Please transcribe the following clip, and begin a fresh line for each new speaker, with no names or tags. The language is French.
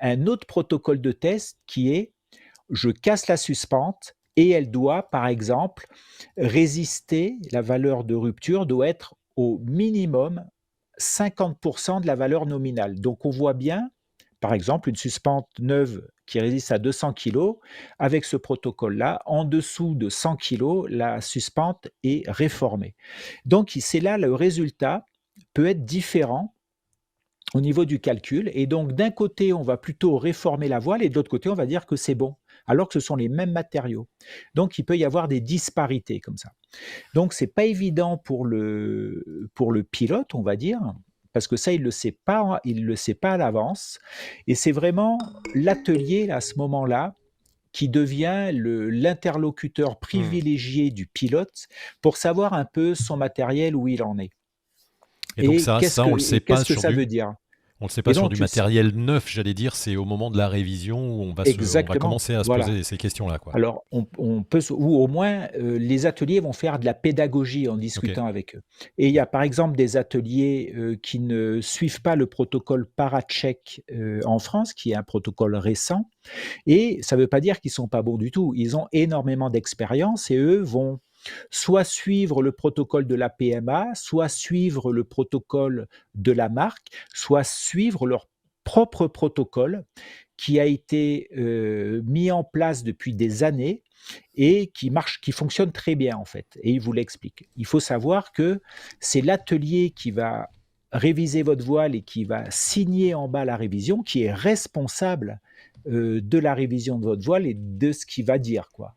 un autre protocole de test qui est: je casse la suspente et elle doit, par exemple, résister, la valeur de rupture doit être au minimum 50 de la valeur nominale. Donc on voit bien, par exemple, une suspente neuve qui résiste à 200 kilogrammes, avec ce protocole-là, en dessous de 100 kilogrammes, la suspente est réformée. Donc c'est là le résultat peut être différent au niveau du calcul et donc d'un côté, on va plutôt réformer la voile et de l'autre côté, on va dire que c'est bon, alors que ce sont les mêmes matériaux. Donc il peut y avoir des disparités comme ça. Donc c'est pas évident pour le pilote, on va dire, parce que ça, il le sait pas à l'avance et c'est vraiment l'atelier, à ce moment-là, qui devient l'interlocuteur
Mmh.
privilégié du pilote pour savoir un peu son matériel, où il en est
Et donc ça, on le sait
et
pas
qu'est-ce que
sur
ça
du
veut dire?
on le sait pas
Et
sur
donc
du
tu sais
matériel neuf, j'allais dire, c'est au moment de la révision où on va
exactement,
commencer à se
voilà.
poser ces questions-là, quoi.
Alors on peut se ou au moins, les ateliers vont faire de la pédagogie en
OK.
discutant avec eux et il y a par exemple des ateliers, qui ne suivent pas le protocole Paracheck, en France, qui est un protocole récent et ça ne veut pas dire qu'ils sont pas bons du tout. Ils ont énormément d'expérience et eux vont soit suivre le protocole de la PMA, soit suivre le protocole de la marque, soit suivre leur propre protocole qui a été, mis en place depuis des années et qui fonctionne très bien, en fait et il vous l'explique. Il faut savoir que c'est l'atelier qui va réviser votre voile et qui va signer en bas la révision, qui est responsable, de la révision de votre voile et de ce qu'il va dire, quoi.